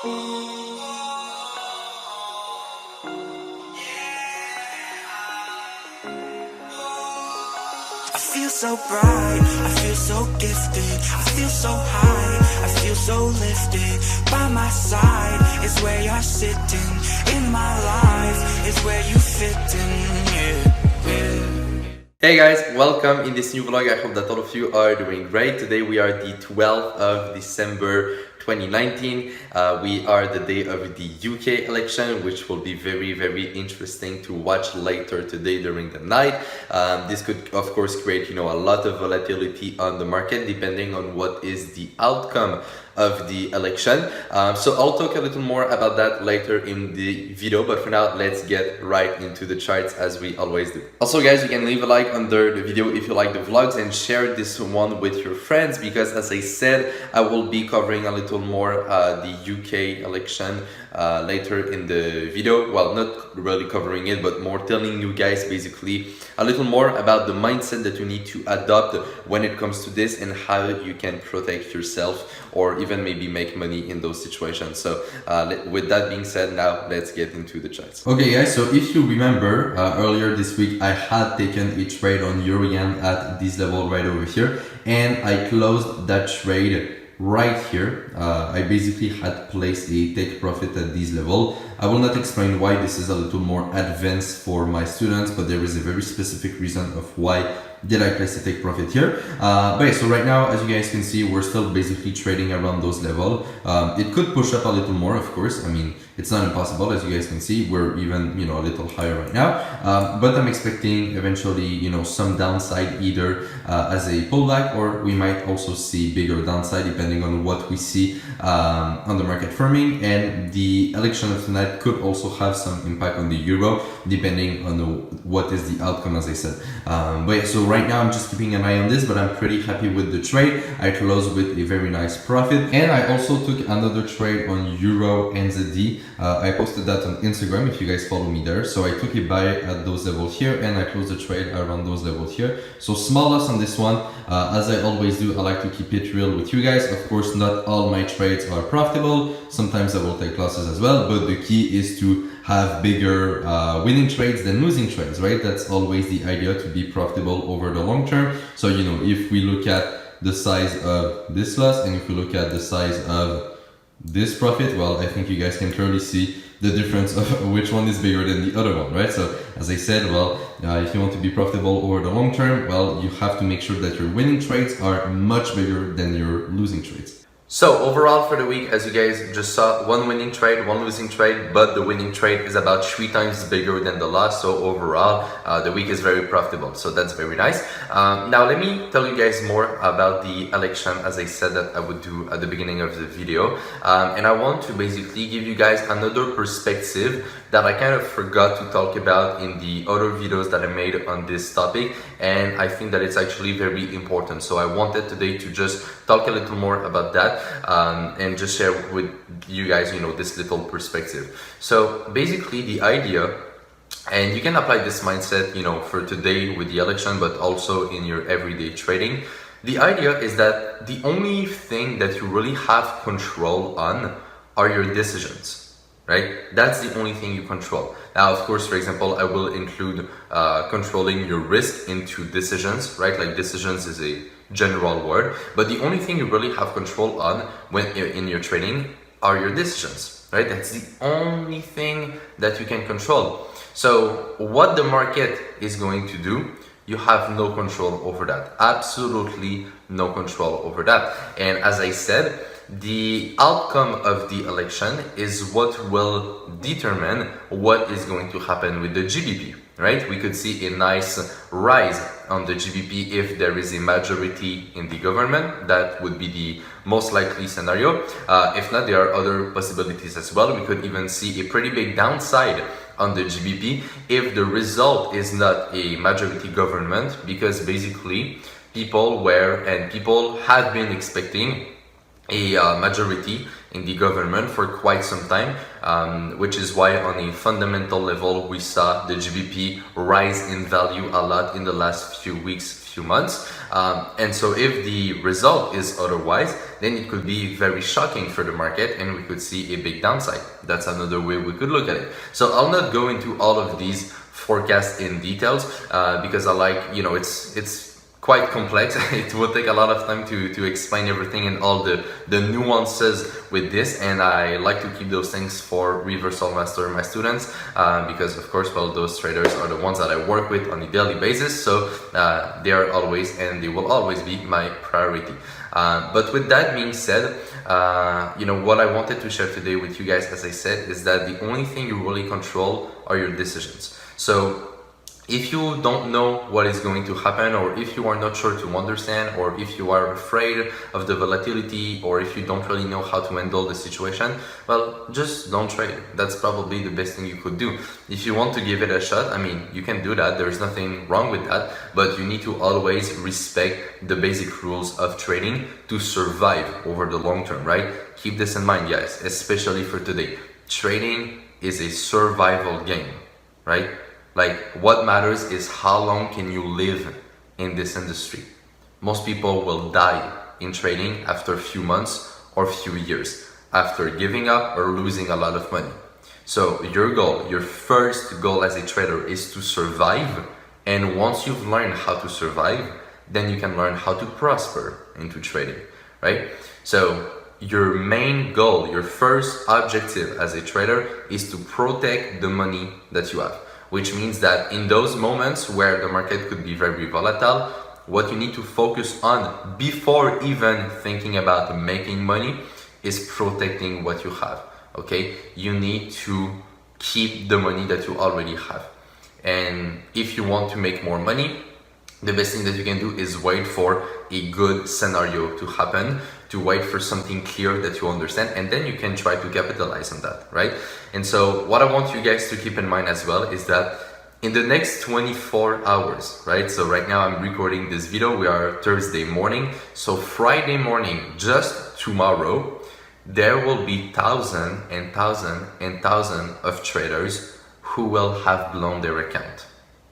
I feel so bright, I feel so gifted, I feel so high, I feel so lifted. By my side is where you're sitting, in my life is where you fit in, yeah. Hey guys, welcome in this new vlog. I hope that all of you are doing great. Today we are the 12th of December 2019. We are the day of the UK election, which will be very interesting to watch later today during the night. This could of course create a lot of volatility on the market depending on what is the outcome of the election. So I'll talk a little more about that later in the video, but for now let's get right into the charts as we always do. Also guys, you can leave a like under the video if you like the vlogs and share this one with your friends, because as I said, I will be covering a little more the UK election later in the video. Well, not really covering it, but more telling you guys basically a little more about the mindset that you need to adopt when it comes to this and how you can protect yourself or even maybe make money in those situations. So with that being said, now let's get into the charts. Okay guys, so if you remember earlier this week I had taken a trade on Euro-Yen at this level right over here, and I closed that trade right here. I basically had placed a take profit at this level. I will not explain why, this is a little more advanced for my students, but there is a very specific reason of why did I place a take profit here. But yeah, so right now, as you guys can see, we're still basically trading around those levels. It could push up a little more, of course. I mean, it's not impossible. As you guys can see, we're even, a little higher right now. But I'm expecting eventually, some downside either as a pullback, or we might also see bigger downside depending on what we see on the market firming. And the election of tonight could also have some impact on the euro depending on what is the outcome, as I said. But yeah, so right now I'm just keeping an eye on this, but I'm pretty happy with the trade. I closed with a very nice profit, and I also took another trade on Euro NZD. I posted that on Instagram if you guys follow me there. So I took a buy at those levels here, and I closed the trade around those levels here. So small loss on this one. As I always do, I like to keep it real with you guys. Of course, not all my trades are profitable. Sometimes I will take losses as well, but the key is to have bigger winning trades than losing trades, right? That's always the idea, to be profitable over the long term. So, if we look at the size of this loss and if we look at the size of this profit, well, I think you guys can clearly see the difference of which one is bigger than the other one, right? So as I said, well, if you want to be profitable over the long term, well, you have to make sure that your winning trades are much bigger than your losing trades. So overall for the week, as you guys just saw, one winning trade, one losing trade, but the winning trade is about 3 times bigger than the loss. So overall, the week is very profitable. So that's very nice. Now let me tell you guys more about the election, as I said that I would do at the beginning of the video. And I want to basically give you guys another perspective that I kind of forgot to talk about in the other videos that I made on this topic. And I think that it's actually very important. So I wanted today to just talk a little more about that. And just share with you guys, this little perspective. So basically the idea, and you can apply this mindset, for today with the election, but also in your everyday trading. The idea is that the only thing that you really have control on are your decisions, right? That's the only thing you control. Now, of course, for example, I will include controlling your risk into decisions, right? Like decisions is a general word, but the only thing you really have control on when in your trading are your decisions, right? That's the only thing that you can control. So what the market is going to do, you have no control over that. Absolutely no control over that. And as I said, the outcome of the election is what will determine what is going to happen with the GBP, right? We could see a nice rise on the GBP if there is a majority in the government. That would be the most likely scenario. If not, there are other possibilities as well. We could even see a pretty big downside on the GBP if the result is not a majority government, because basically people have been expecting a majority in the government for quite some time, which is why on a fundamental level we saw the GBP rise in value a lot in the last few weeks, few months. And so if the result is otherwise, then it could be very shocking for the market and we could see a big downside. That's another way we could look at it. So I'll not go into all of these forecasts in details because I like, it's quite complex. It will take a lot of time to explain everything and all the nuances with this, and I like to keep those things for Reversal Master, my students, because of course, well, those traders are the ones that I work with on a daily basis, so they are always and they will always be my priority. But with that being said, what I wanted to share today with you guys, as I said, is that the only thing you really control are your decisions. So if you don't know what is going to happen, or if you are not sure to understand, or if you are afraid of the volatility, or if you don't really know how to handle the situation, well, just don't trade. That's probably the best thing you could do. If you want to give it a shot, I mean, you can do that. There's nothing wrong with that, but you need to always respect the basic rules of trading to survive over the long term, right? Keep this in mind, guys, especially for today. Trading is a survival game, right? Like, what matters is how long can you live in this industry. Most people will die in trading after a few months or a few years, after giving up or losing a lot of money. So your goal, your first goal as a trader is to survive. And once you've learned how to survive, then you can learn how to prosper into trading, right? So your main goal, your first objective as a trader is to protect the money that you have. Which means that in those moments where the market could be very volatile, what you need to focus on before even thinking about making money is protecting what you have, okay? You need to keep the money that you already have. And if you want to make more money, the best thing that you can do is wait for a good scenario to happen, to wait for something clear that you understand, and then you can try to capitalize on that, right? And so what I want you guys to keep in mind as well is that in the next 24 hours, right? So right now I'm recording this video, we are Thursday morning. So Friday morning, just tomorrow, there will be thousands and thousands and thousands of traders who will have blown their account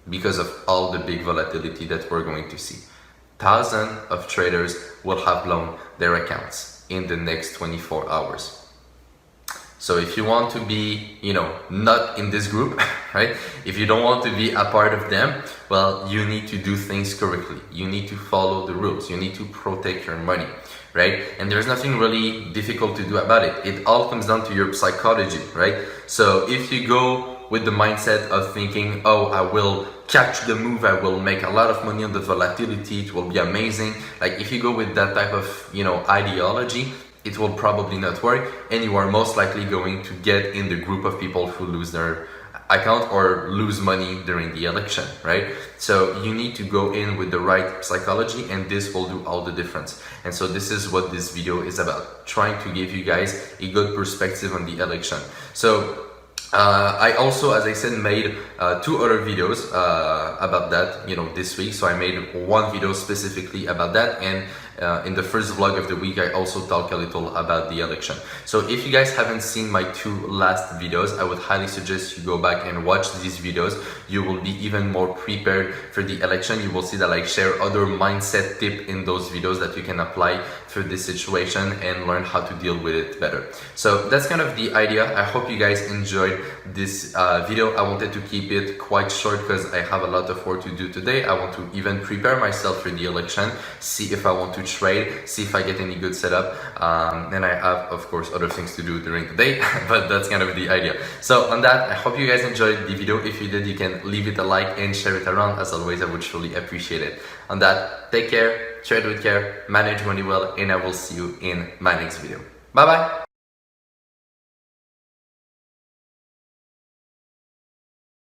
because of all the big volatility that we're going to see. Thousands of traders will have blown their accounts in the next 24 hours. So if you want to be, not in this group, right? If you don't want to be a part of them, well, you need to do things correctly. You need to follow the rules. You need to protect your money, right? And there's nothing really difficult to do about it. It all comes down to your psychology, right? So if you go with the mindset of thinking, oh, I will catch the move, I will make a lot of money on the volatility, it will be amazing. Like if you go with that type of, ideology, it will probably not work, and you are most likely going to get in the group of people who lose their account or lose money during the election, right? So you need to go in with the right psychology, and this will do all the difference. And so this is what this video is about, trying to give you guys a good perspective on the election. So I also, as I said, made 2 other videos about that, this week. So I made one video specifically about that, and in the first vlog of the week, I also talk a little about the election. So if you guys haven't seen my 2 last videos, I would highly suggest you go back and watch these videos. You will be even more prepared for the election. You will see that I share other mindset tips in those videos that you can apply for this situation and learn how to deal with it better. So that's kind of the idea. I hope you guys enjoyed this video. I wanted to keep it quite short because I have a lot of work to do today. I want to even prepare myself for the election, see if I want to trade, see if I get any good setup, and I have, of course, other things to do during the day, but that's kind of the idea. So on that, I hope you guys enjoyed the video. If you did, you can leave it a like and share it around. As always, I would truly appreciate it. On that, take care, trade with care, manage money well, and I will see you in my next video. Bye bye.